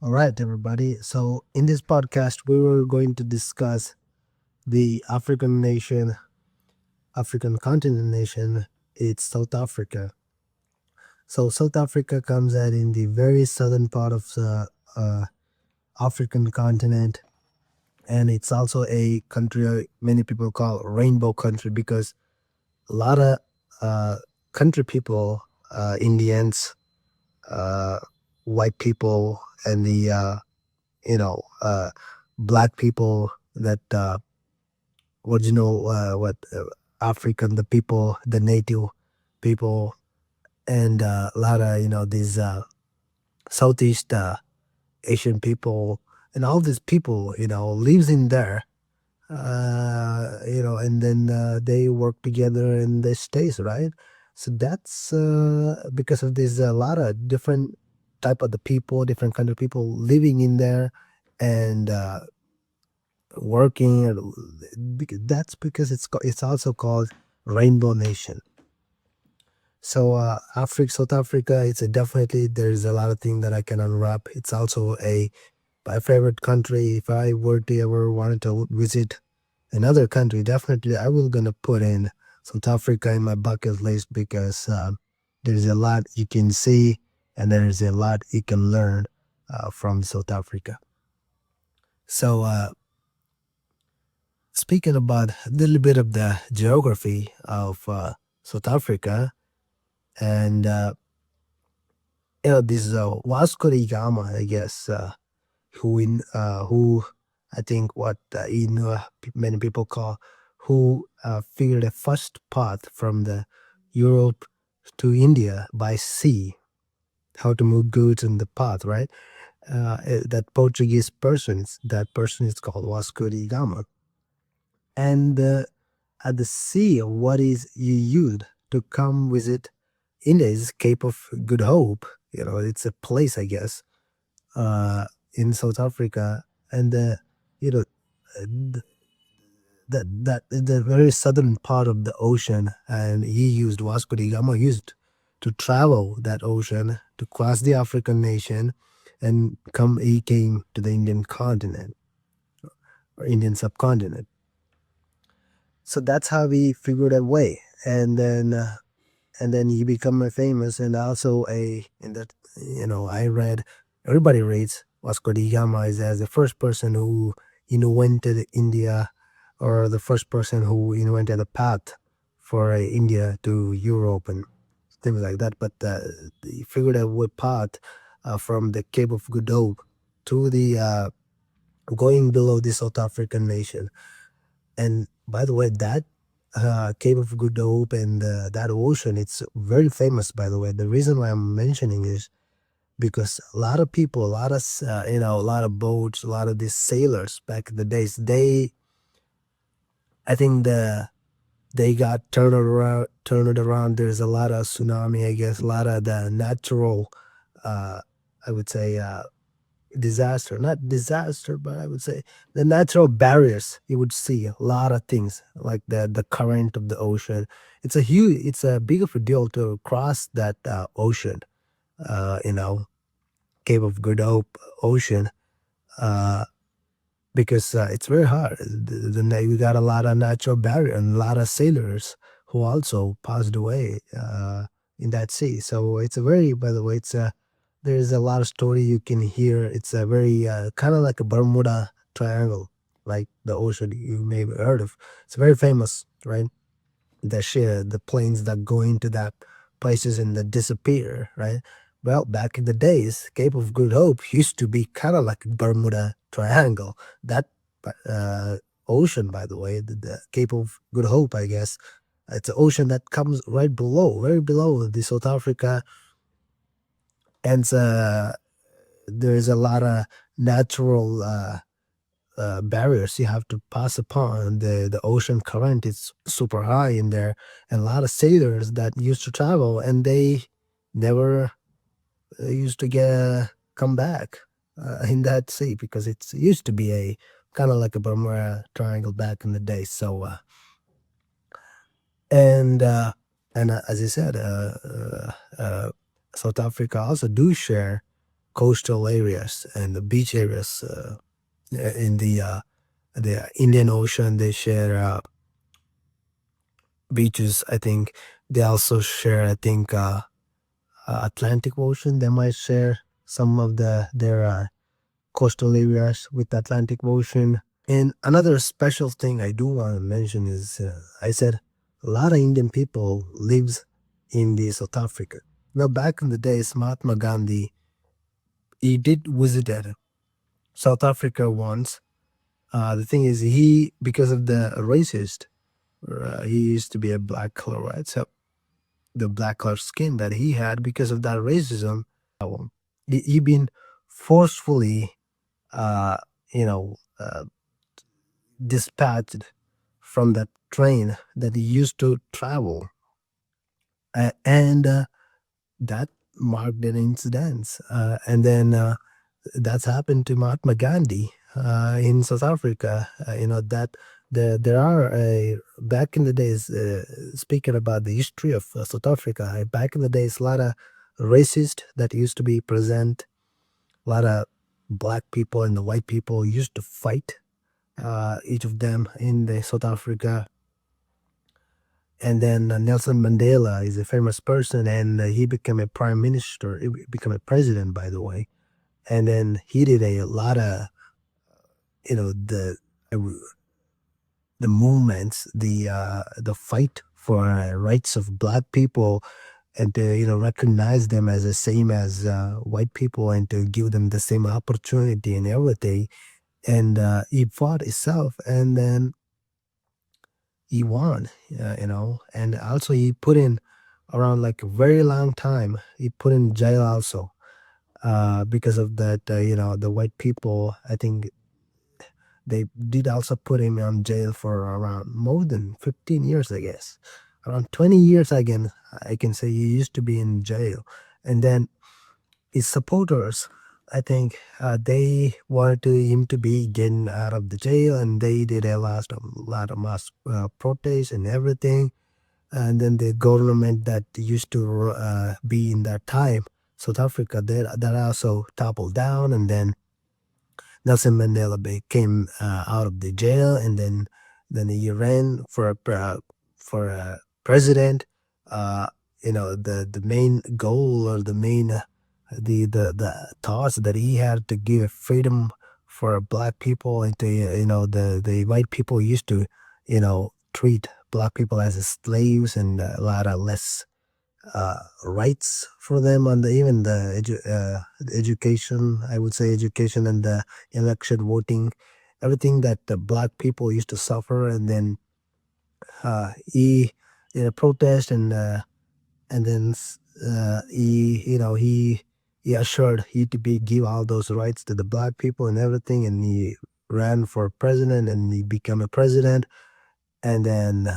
All right, everybody. So, in this podcast, we were going to discuss the African continent nation. It's South Africa. So, South Africa comes out in the very southern part of the African continent, and it's also a country many people call rainbow country because a lot of uh, country people, Indians, uh, white people, and the you know black people that original what African, the people, the native people, and a lot of these Southeast Asian people, and all these people lives in there, and then they work together in this states, right? So that's because of this a lot of different type of the people, different kind of people living in there, and working. That's because it's also called Rainbow Nation. So South Africa, it's a definitely there's a lot of things that I can unwrap. It's also a my favorite country. If I were to ever wanted to visit another country, definitely I will gonna put in South Africa in my bucket list because there's a lot you can see and there's a lot you can learn from South Africa. So speaking about a little bit of the geography of South Africa, and this Vasco da Gama, I guess, who I think what many people call who figured the first path from the Europe to India by sea, how to move goods in the path, right? That Portuguese person, that person is called Vasco da Gama, and at the sea, what is you used to come visit India is Cape of Good Hope. It's a place, I guess, uh, in South Africa, and you know, th- that the very southern part of the ocean, and he used Vasco da Gama used to travel that ocean to cross the African nation, and come. He came to the Indian continent or Indian subcontinent. So that's how we figured a way, and then he become a famous, and also a in that I read, everybody reads Vasco da Gama is as the first person who invented India, or the first person who invented a path for India to Europe and things like that. But he figured out a path from the Cape of Good Hope to the going below the South African nation. And by the way, that Cape of Good Hope and that ocean, it's very famous. By the way, the reason why I'm mentioning is because a lot of people, a lot of a lot of boats, a lot of these sailors back in the days, I think they got turned around. There's a lot of tsunami, I guess, a lot of the natural, uh, I would say, disaster, not disaster, but I would say the natural barriers. You would see a lot of things like the current of the ocean. It's a big of a deal to cross that ocean, you know, Cape of Good Hope ocean, uh, because it's very hard. We got a lot of natural barrier and a lot of sailors who also passed away in that sea. So it's a very, by the way, there's a lot of story you can hear. It's a very kind of like a Bermuda Triangle, like the ocean you may have heard of. It's very famous, right? The planes that go into that places and that disappear, right? Well, back in the days, Cape of Good Hope used to be kind of like Bermuda Triangle. That uh, ocean, by the way, the Cape of Good Hope, I guess, it's an ocean that comes right below, very below the South Africa, and there is a lot of natural barriers you have to pass upon. The ocean current is super high in there, and a lot of sailors that used to travel, and they never used to get come back in that sea because it used to be a kind of like a Bermuda Triangle back in the day. So and as I said, South Africa also do share coastal areas and the beach areas in the Indian Ocean. They share beaches. I think they also share. I think Atlantic Ocean. They might share some of their coastal areas with the Atlantic Ocean. And another special thing I do want to mention is I said a lot of Indian people lives in the South Africa. Now back in the days, Mahatma Gandhi he did visit South Africa once. The thing is, he because of the racist, he used to be a black color, right? So the black color skin that he had because of that racism, he been forcefully, uh, you know, dispatched from that train that he used to travel, and that marked an incident. And then that's happened to Mahatma Gandhi in South Africa. That there are back in the days. Speaking about the history of South Africa, back in the days, a lot of racist that used to be present. A lot of black people and the white people used to fight, each of them in the South Africa. And then Nelson Mandela is a famous person, and he became a prime minister. He became a president, by the way. And then he did a lot of, you know, uh, the movements, the fight for rights of black people, and to recognize them as the same as white people, and to give them the same opportunity and everything. And he fought himself, and then he won, and also he put in around like a very long time. He put in jail also, because of that. The white people, I think they did also put him on jail for around more than 15 years, I guess. Around 20 years again, I can say he used to be in jail. And then his supporters, I think they wanted him to be getting out of the jail, and they did a lot of mass protests and everything. And then the government that used to be in that time, South Africa, that also toppled down. And then Nelson Mandela came out of the jail, and then he ran for a president. Uh, the main goal, or the main the thoughts that he had to give freedom for black people, and to the white people used to treat black people as slaves, and a lot of less rights for them, on even the education, I would say education, and the election voting, everything that the black people used to suffer. And then he in a protest, and then he assured he to be give all those rights to the black people and everything, and he ran for president, and he became a president. And then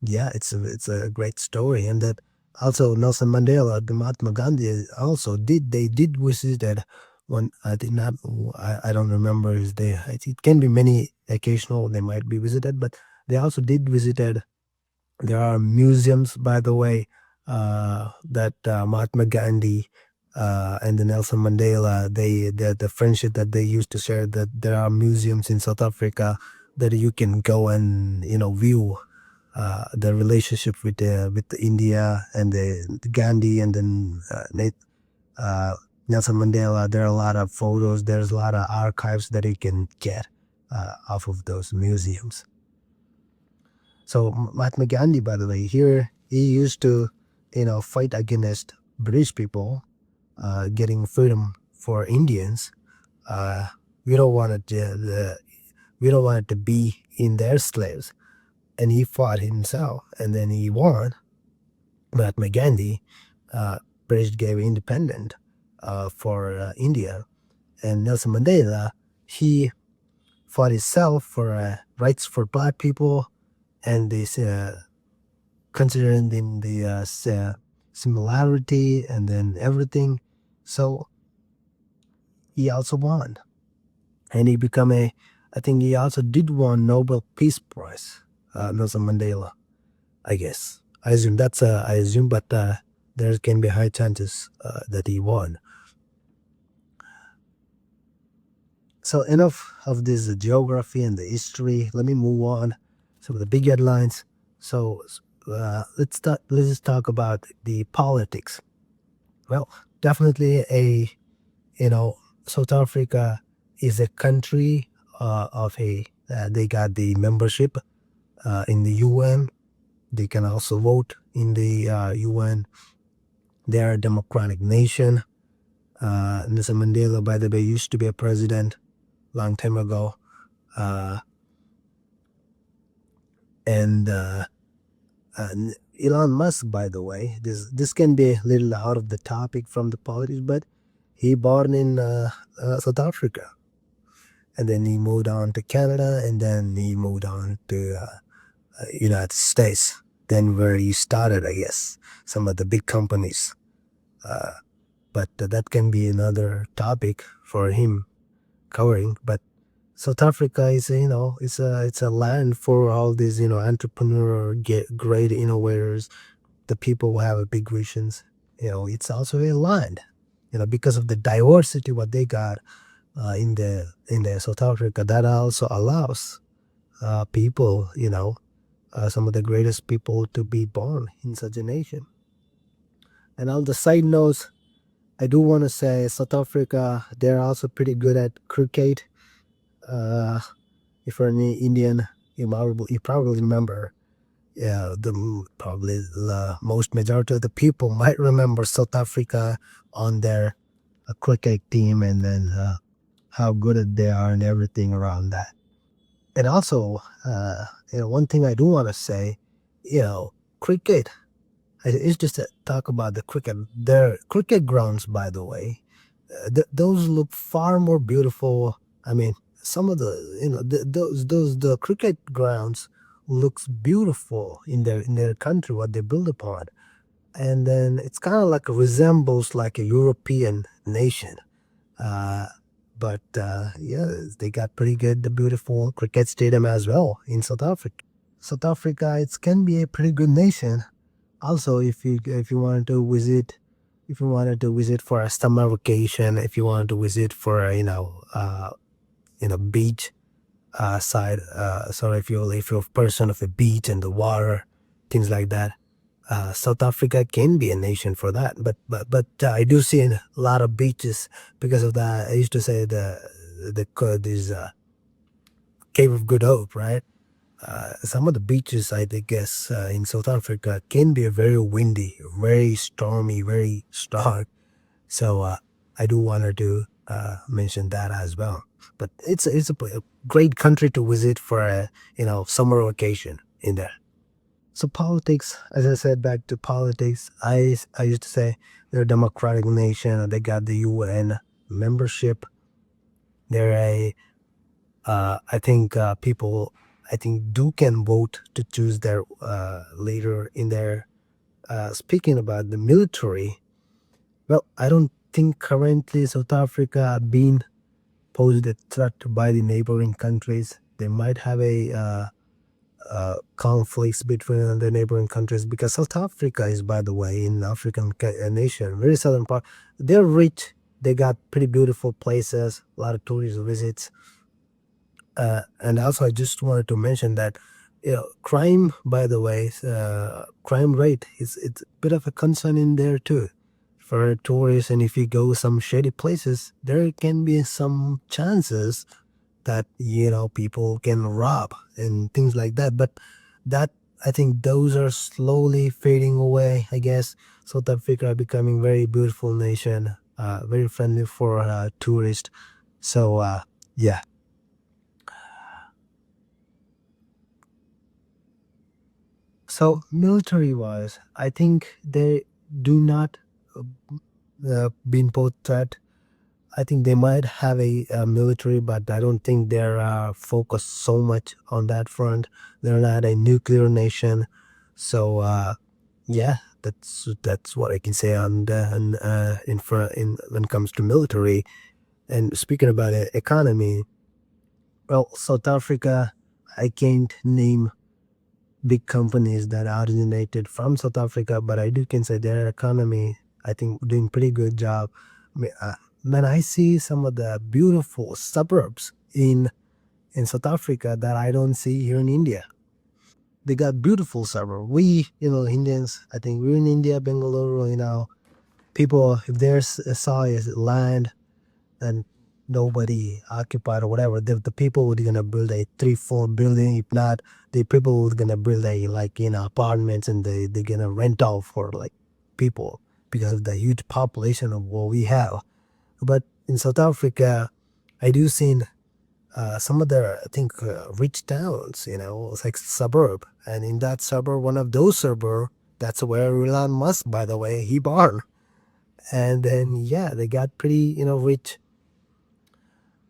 yeah, it's a great story. And that also Nelson Mandela, the Mahatma Gandhi also did visit that one. I did not, I don't remember his day. It can be many occasional they might be visited, but they also did visited. There are museums, by the way, that Mahatma Gandhi and the Nelson Mandela, the friendship that they used to share. That there are museums in South Africa that you can go and view the relationship with India, and the Gandhi, and then Nelson Mandela. There are a lot of photos. There's a lot of archives that you can get off of those museums. So Mahatma Gandhi, by the way, here he used to, fight against British people, getting freedom for Indians. Uh, we don't want it we don't want it to be in their slaves, and he fought himself, and then he won. Mahatma Gandhi, British gave independent for India, and Nelson Mandela, he fought himself for rights for black people, and this considering the similarity and then everything. So he also won, and he become I think he also did won Nobel Peace Prize. Nelson Mandela, I guess. I assume, but there can be high chances that he won. So enough of this geography and the history. Let me move on. Some of the big headlines. So let's just talk about the politics. Well, definitely a you know South Africa is a country of a they got the membership in the UN. They can also vote in the UN. They're a democratic nation. Nelson Mandela, by the way, used to be a president long time ago. Uh, and Elon Musk, by the way, this can be a little out of the topic from the politics, but he born in South Africa, and then he moved on to Canada, and then he moved on to United States. Then where he started, I guess, some of the big companies. Uh, but that can be another topic for him covering. But South Africa is, it's a land for all these, entrepreneur, get great innovators, the people who have a big visions. It's also a land, because of the diversity what they got in the South Africa. That also allows people, some of the greatest people to be born in such a nation. And on the side notes, I do want to say South Africa, they're also pretty good at cricket. Uh, if you're an Indian, you probably remember. Yeah, probably the most majority of the people might remember South Africa on their cricket team, and then how good they are and everything around that. And also, one thing I do want to say, cricket. It's just to talk about the cricket. Their cricket grounds, by the way, those look far more beautiful. I mean, some of the those the cricket grounds looks beautiful in their country what they build upon, and then it's kind of like resembles like a European nation. Uh, but yeah, they got pretty good, beautiful cricket stadium as well in South Africa. South Africa, it can be a pretty good nation. Also, if you wanted to visit, if you wanted to visit for a summer vacation, if you wanted to visit for a, beach side, so if you're a person of a beach and the water, things like that, South Africa can be a nation for that. But I do see a lot of beaches because of that. I used to say this Cape of Good Hope, right? Some of the beaches, I guess, in South Africa can be very windy, very stormy, very strong. So I do want to mention that as well. But it's a great country to visit for a summer vacation in there. So politics, as I said, back to politics. I used to say they're a democratic nation. They got the UN membership. They're a I think people, I think, do can vote to choose their leader in their. Speaking about the military, well, I don't think currently South Africa are being posed a threat by the neighboring countries. They might have a conflicts between the neighboring countries because South Africa is, by the way, in African nation, very southern part. They're rich. They got pretty beautiful places, a lot of tourist visits. And also, I just wanted to mention that crime, by the way, crime rate is it's a bit of a concern in there too for tourists. And if you go some shady places, there can be some chances that people can rob and things like that. But that I think those are slowly fading away. I guess South Africa are becoming very beautiful nation, very friendly for tourists. So yeah. So military wise, I think they do not been both threat. I think they might have a military, but I don't think they're focused so much on that front. They're not a nuclear nation, so yeah, that's what I can say on the in front in when it comes to military. And speaking about economy, well, South Africa, I can't name big companies that originated from South Africa, but I do can say their economy, I think, doing pretty good job. I mean, man, I see some of the beautiful suburbs in South Africa that I don't see here in India. They got beautiful suburbs. We, Indians, I think we're in India, Bengaluru, people, if there's a saw is land and nobody occupied or whatever, the people would gonna build a 3, 4 building. If not, the people would gonna build a like apartments, and they gonna rent out for like people because of the huge population of what we have. But in South Africa, I do seen some of the, I think, rich towns. It's like suburb, and in that suburb, one of those suburb, that's where Elon Musk, by the way, he born. And then yeah, they got pretty rich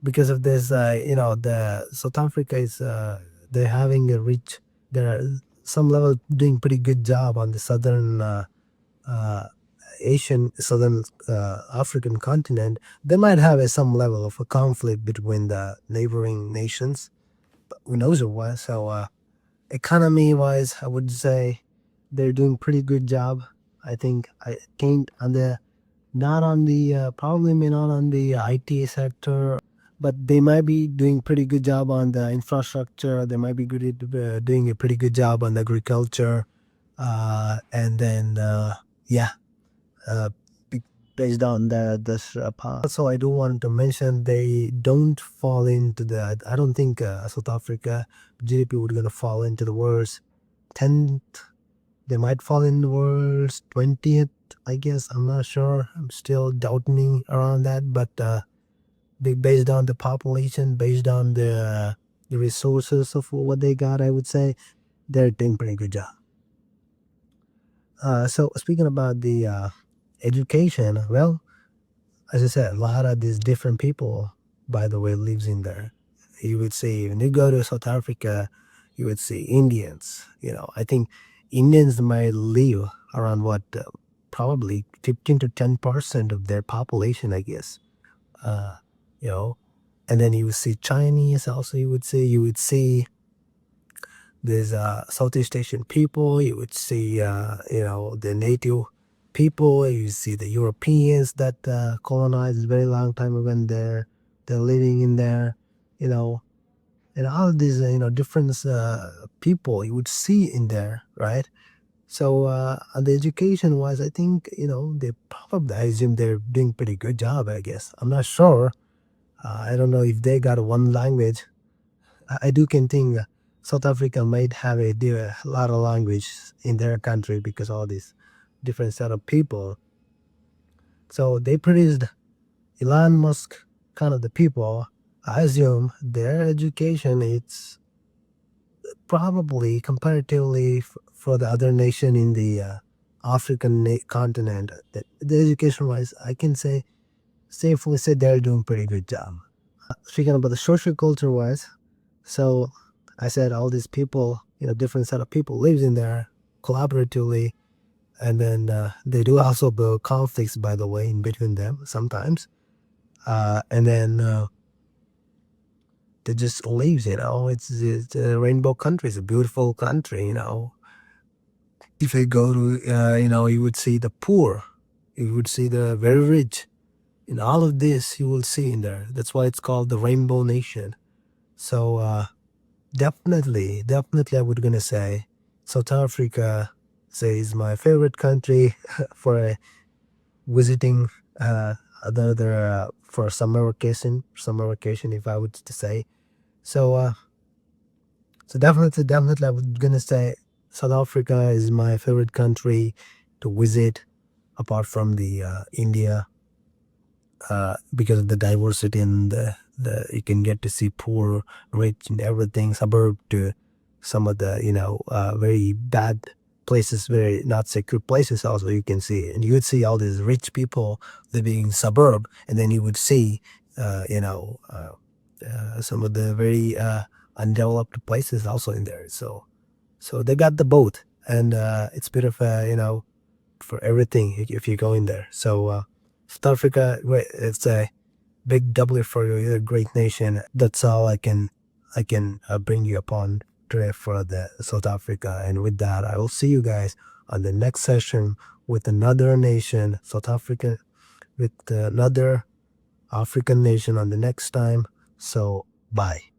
because of this. The South Africa is they're having a rich. They're some level doing pretty good job on the southern uh, Asian, southern African continent. They might have some level of a conflict between the neighboring nations. But who knows what? So economy wise, I would say they're doing pretty good job. I think I can't on the not on the probably may not on the IT sector, but they might be doing pretty good job on the infrastructure. They might be good at doing a pretty good job on the agriculture, and then yeah, uh, be- based on this part. Also, I do want to mention they don't fall into the. I don't think South Africa GDP would gonna fall into the worst 10th. They might fall in the world's 20th, I guess. I'm not sure. I'm still doubting around that. But based on the population, based on the resources of what they got, I would say they're doing pretty good job. So speaking about the education, well, as I said, a lot of these different people, by the way, lives in there. You would see when you go to South Africa, you would see Indians. I think Indians might live around what probably 15 to 10% of their population, I guess. Uh, you know, and then you would see Chinese. Also, you would see there's Southeast Asian people. You would see the native people. You see the Europeans that colonized a very long time ago, and they're living in there. You know, and all of these different people you would see in there, right? So on the education wise, I think they probably, I assume they're doing pretty good job. I guess I'm not sure. I don't know if they got one language. I do can think South Africa might have a lot of language in their country because all these different set of people. So they produced Elon Musk kind of the people. I assume their education it's probably comparatively for the other nation in the African continent. That the education wise, I can say safely say they're doing pretty good job. Speaking about the social culture wise, so I said all these people, different set of people lives in there collaboratively, and then they do also build conflicts, by the way, in between them sometimes, and then they just lives. It's a rainbow country. It's a beautiful country. If you go to, you would see the poor, you would see the very rich, and all of this you will see in there. That's why it's called the Rainbow Nation. So definitely, I would gonna say South Africa is my favorite country for visiting another for summer vacation. Summer vacation, if I would to say. So definitely, I would gonna say South Africa is my favorite country to visit, apart from the India, because of the diversity and the you can get to see poor, rich, and everything. Suburb to some of the very bad places, very not secure places. Also, you can see, and you would see all these rich people living in suburb, and then you would see, some of the very undeveloped places also in there. So they got the both, and it's a bit of for everything if you go in there. So South Africa, it's a big W for you. You're a great nation. That's all I can bring you upon today for the South Africa. And with that, I will see you guys on the next session with another nation, South Africa, with another African nation on the next time. So bye.